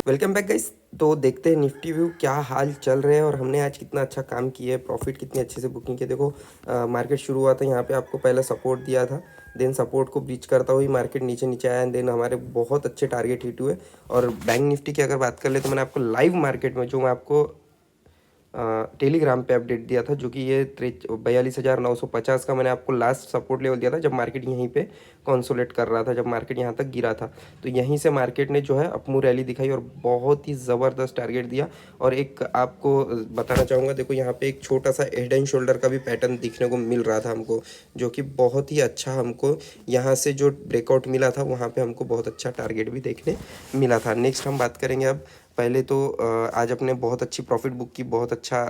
Welcome back guys. तो देखते हैं निफ्टी व्यू क्या हाल चल रहे हैं और हमने आज कितना अच्छा काम किया है, प्रॉफिट कितनी अच्छे से बुकिंग की। देखो मार्केट शुरू हुआ था यहाँ पे, आपको पहले सपोर्ट दिया था, देन सपोर्ट को ब्रीच करता हुई मार्केट नीचे नीचे आया, देन हमारे बहुत अच्छे टारगेट हिट हुए। और बैंक निफ्टी की अगर बात कर ले तो मैंने आपको लाइव मार्केट में जो मैं आपको टेलीग्राम पे अपडेट दिया था, जो कि ये 42,950 का मैंने आपको लास्ट सपोर्ट लेवल दिया था जब मार्केट यहीं पे कंसोलिडेट कर रहा था, जब मार्केट यहाँ तक गिरा था। तो यहीं से मार्केट ने जो है अपमू रैली दिखाई और बहुत ही ज़बरदस्त टारगेट दिया। और एक आपको बताना चाहूँगा, देखो यहाँ पे एक छोटा सा हेड एंड शोल्डर का भी पैटर्न दिखने को मिल रहा था हमको, जो कि बहुत ही अच्छा हमको यहाँ से जो ब्रेकआउट मिला था वहाँ पे हमको बहुत अच्छा टारगेट भी देखने मिला था। नेक्स्ट हम बात करेंगे अब। पहले तो आज अपने बहुत अच्छी प्रॉफिट बुक की, बहुत अच्छा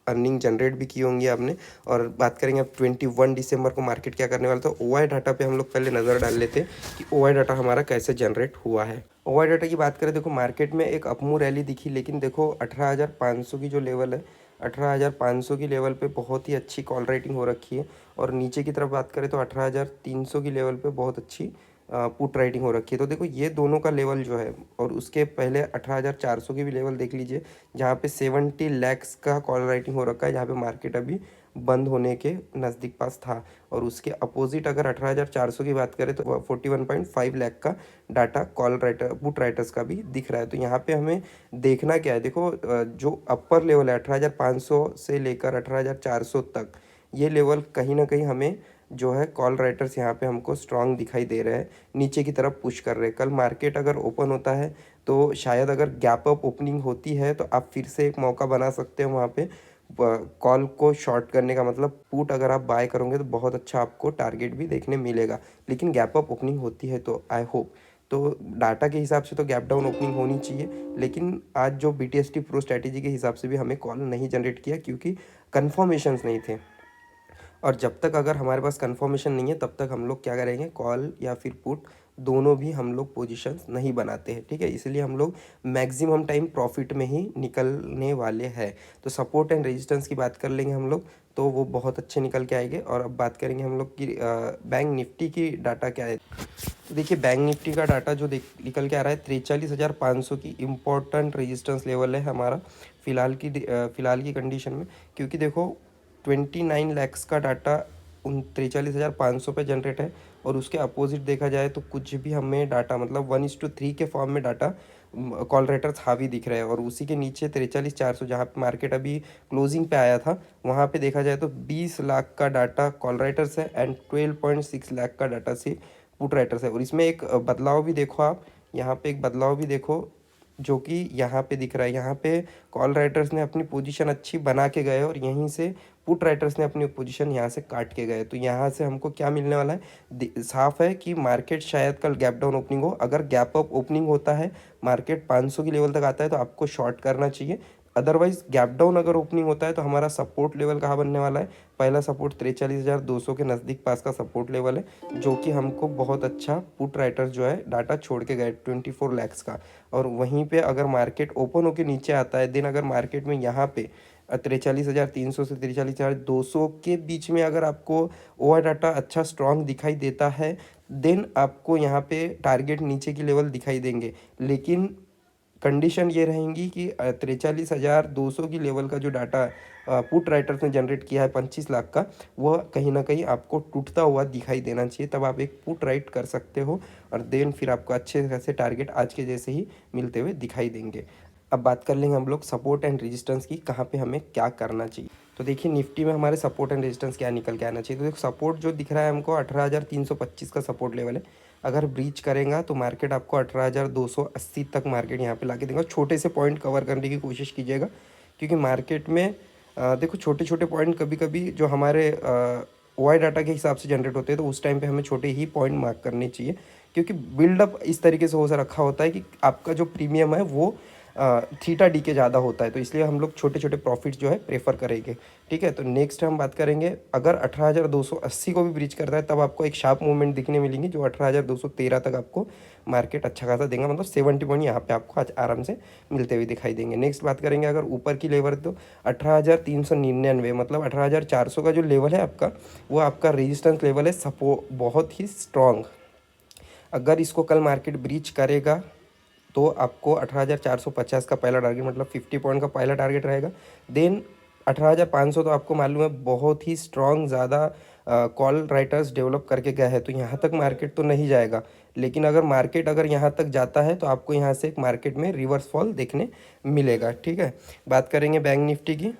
अर्निंग जनरेट भी की होंगी आपने। और बात करेंगे अब 21 दिसंबर को मार्केट क्या करने वाला था। ओआई डाटा पे हम लोग पहले नज़र डाल लेते हैं कि ओआई डाटा हमारा कैसे जनरेट हुआ है। ओआई डाटा की बात करें, देखो मार्केट में एक अपमू रैली दिखी, लेकिन देखो 18,500 की जो लेवल है, 18,500 की लेवल पे बहुत ही अच्छी कॉल राइटिंग हो रखी है। और नीचे की तरफ बात करें तो 18,300 की लेवल पे बहुत अच्छी पुट राइटिंग हो रखी है। तो देखो ये दोनों का लेवल जो है, और उसके पहले 18,400 की भी लेवल देख लीजिए, जहाँ पे 70 लैक्स का कॉल राइटिंग हो रखा है, जहाँ पे मार्केट अभी बंद होने के नज़दीक पास था। और उसके अपोजिट अगर 18,400 की बात करें तो 41.5 लाख का data call writer put writers का भी दिख रहा है। तो यहाँ पे हमें देखना क्या है, देखो जो अपर लेवल है 18,500 से लेकर 18,400 तक, ये लेवल कहीं ना कहीं हमें जो है कॉल राइटर्स यहाँ पे हमको स्ट्रांग दिखाई दे रहे हैं, नीचे की तरफ पुश कर रहे हैं। कल मार्केट अगर ओपन होता है तो शायद अगर गैप अप ओपनिंग होती है तो आप फिर से एक मौका बना सकते हैं वहाँ पे कॉल को शॉर्ट करने का। मतलब पुट अगर आप बाय करोगे तो बहुत अच्छा आपको टारगेट भी देखने मिलेगा, लेकिन गैप अप ओपनिंग होती है तो आई होप, तो डाटा के हिसाब से तो गैप डाउन ओपनिंग होनी चाहिए। लेकिन आज जो BTST प्रो स्ट्रैटेजी के हिसाब से भी हमें कॉल नहीं जनरेट किया, क्योंकि कन्फर्मेशंस नहीं थे। और जब तक अगर हमारे पास कंफर्मेशन नहीं है तब तक हम लोग क्या करेंगे, कॉल या फिर पुट दोनों भी हम लोग पोजीशंस नहीं बनाते हैं, ठीक है। इसलिए हम लोग मैक्सिमम टाइम प्रॉफिट में ही निकलने वाले हैं। तो सपोर्ट एंड रेजिस्टेंस की बात कर लेंगे हम लोग, तो वो बहुत अच्छे निकल के आएंगे। और अब बात करेंगे हम लोग की बैंक निफ्टी की डाटा क्या है। तो देखिए बैंक निफ्टी का डाटा जो निकल के आ रहा है, 43,500 की इम्पोर्टेंट रेजिस्टेंस लेवल है हमारा फिलहाल की कंडीशन में। क्योंकि देखो 29 लैक्स का डाटा उन 43,500 पे जनरेट है, और उसके अपोजिट देखा जाए तो कुछ भी हमें डाटा मतलब 1:3 के फॉर्म में डाटा कॉल राइटर्स हावी दिख रहा है। और उसी के नीचे 43,400 जहाँ पे मार्केट अभी क्लोजिंग पे आया था, वहाँ पे देखा जाए तो 20 लाख का डाटा कॉल राइटर्स है एंड 12.6 लाख का डाटा से पुट राइटर्स है। और इसमें एक बदलाव भी देखो आप, यहाँ पे एक बदलाव भी देखो जो कि यहाँ पे दिख रहा है। यहाँ पे कॉल राइटर्स ने अपनी पोजीशन अच्छी बना के गए और यहीं से पुट राइटर्स ने अपनी पोजीशन यहाँ से काट के गए। तो यहाँ से हमको क्या मिलने वाला है, साफ है कि मार्केट शायद कल गैप डाउन ओपनिंग हो। अगर गैप अप ओपनिंग होता है, मार्केट 500 की लेवल तक आता है तो आपको शॉर्ट करना चाहिए। अदरवाइज गैप डाउन अगर ओपनिंग होता है तो हमारा सपोर्ट लेवल कहाँ बनने वाला है, पहला सपोर्ट 43,200 के नज़दीक पास का सपोर्ट लेवल है, जो कि हमको बहुत अच्छा पुट राइटर जो है डाटा छोड़ के गए 24 लैक्स का। और वहीं पे अगर मार्केट ओपन होकर नीचे आता है, दिन अगर मार्केट में यहाँ पे 43,300 से 43,200 के बीच में अगर आपको ओवर डाटा अच्छा स्ट्रांग दिखाई देता है, देन आपको यहाँ पे टारगेट नीचे की लेवल दिखाई देंगे। लेकिन कंडीशन ये रहेंगी कि 43,200 की लेवल का जो डाटा पुट राइटर्स ने जनरेट किया है 25 लाख का, वह कहीं ना कहीं आपको टूटता हुआ दिखाई देना चाहिए, तब आप एक पुट राइट कर सकते हो। और देन फिर आपको अच्छे खासे टारगेट आज के जैसे ही मिलते हुए दिखाई देंगे। अब बात कर लेंगे हम लोग सपोर्ट एंड रेजिस्टेंस की, कहाँ पे हमें क्या करना चाहिए। तो देखिए निफ्टी में हमारे सपोर्ट एंड रेजिस्टेंस क्या निकल के आना चाहिए। तो देखो सपोर्ट जो दिख रहा है हमको 18,325 का सपोर्ट लेवल है। अगर ब्रीच करेगा तो मार्केट आपको 18,280 तक मार्केट यहाँ पे ला के देगा। छोटे से पॉइंट कवर करने की कोशिश कीजिएगा, क्योंकि मार्केट में देखो छोटे छोटे पॉइंट कभी कभी जो हमारे वाई डाटा के हिसाब से जनरेट होते हैं, तो उस टाइम पे हमें छोटे ही पॉइंट मार्क करने चाहिए। क्योंकि बिल्डअप इस तरीके से हो सा रखा होता है कि आपका जो प्रीमियम है वो थीटा डी के ज़्यादा होता है, तो इसलिए हम लोग छोटे छोटे प्रॉफिट्स जो है प्रेफर करेंगे, ठीक है। तो नेक्स्ट हम बात करेंगे, अगर 18,280 को भी ब्रीच करता है तब आपको एक शार्प मूवमेंट दिखने मिलेंगी, जो 18,213 तक आपको मार्केट अच्छा खासा देगा। मतलब 70 पॉइंट यहाँ पे आपको आज आराम से मिलते हुए दिखाई देंगे। नेक्स्ट बात करेंगे अगर ऊपर की लेवल, तो 18,399 मतलब 18,400 का जो लेवल है आपका, वो आपका रेजिस्टेंस लेवल है, सपो बहुत ही स्ट्रॉन्ग। अगर इसको कल मार्केट ब्रीच करेगा तो आपको 18,450 का पहला टारगेट मतलब 50 पॉइंट का पहला टारगेट रहेगा। देन 18,500 तो आपको मालूम है बहुत ही स्ट्रॉन्ग ज़्यादा कॉल राइटर्स डेवलप करके गए हैं, तो यहाँ तक मार्केट तो नहीं जाएगा। लेकिन अगर मार्केट अगर यहाँ तक जाता है तो आपको यहाँ से एक मार्केट में रिवर्स फॉल देखने मिलेगा। ठीक है, बात करेंगे बैंक निफ्टी की।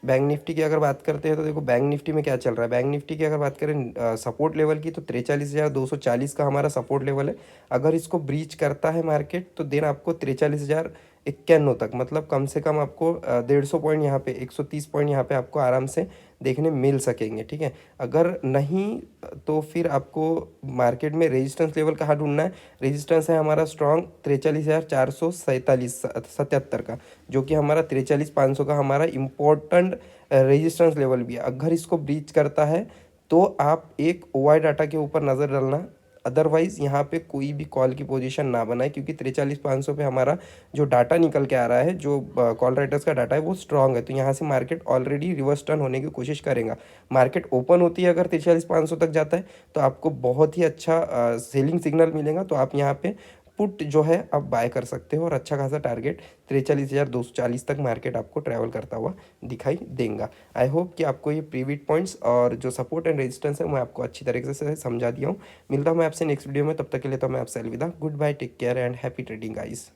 बैंक निफ्टी की अगर बात करते हैं तो देखो बैंक निफ्टी में क्या चल रहा है। बैंक निफ्टी की अगर बात करें सपोर्ट लेवल की तो 43,240 का हमारा सपोर्ट लेवल है। अगर इसको ब्रीच करता है मार्केट तो देन आपको 43,091 तक मतलब कम से कम आपको 150 पॉइंट यहाँ पे 130 पॉइंट यहाँ पे आपको आराम से देखने मिल सकेंगे। ठीक है, अगर नहीं तो फिर आपको मार्केट में रेजिस्टेंस लेवल कहाँ ढूंढना है। रेजिस्टेंस है हमारा स्ट्रॉन्ग 43,477 का, जो कि हमारा 43,500 का हमारा इम्पोर्टेंट रेजिस्टेंस लेवल भी है। अगर इसको ब्रीच करता है तो आप एक ओवाई डाटा के ऊपर नज़र डालना, अदरवाइज़ यहाँ पे कोई भी कॉल की पोजीशन ना बनाए, क्योंकि 43,500 पे हमारा जो डाटा निकल के आ रहा है, जो कॉल राइटर्स का डाटा है वो स्ट्रांग है। तो यहाँ से मार्केट ऑलरेडी रिवर्स टर्न होने की कोशिश करेगा। मार्केट ओपन होती है अगर 43,500 तक जाता है तो आपको बहुत ही अच्छा सेलिंग सिग्नल मिलेगा। तो आप यहाँ पे पुट जो है आप बाय कर सकते हो और अच्छा खासा टारगेट 43,240 तक मार्केट आपको ट्रैवल करता हुआ दिखाई देगा। आई होप कि आपको ये प्रीविट पॉइंट्स और जो सपोर्ट एंड रेजिस्टेंस है मैं आपको अच्छी तरीके से समझा दिया हूँ। मिलता हूँ मैं आपसे नेक्स्ट वीडियो में, तब तक के लिए तो मैं आपसे अलविदा। Goodbye, take care and happy trading guys.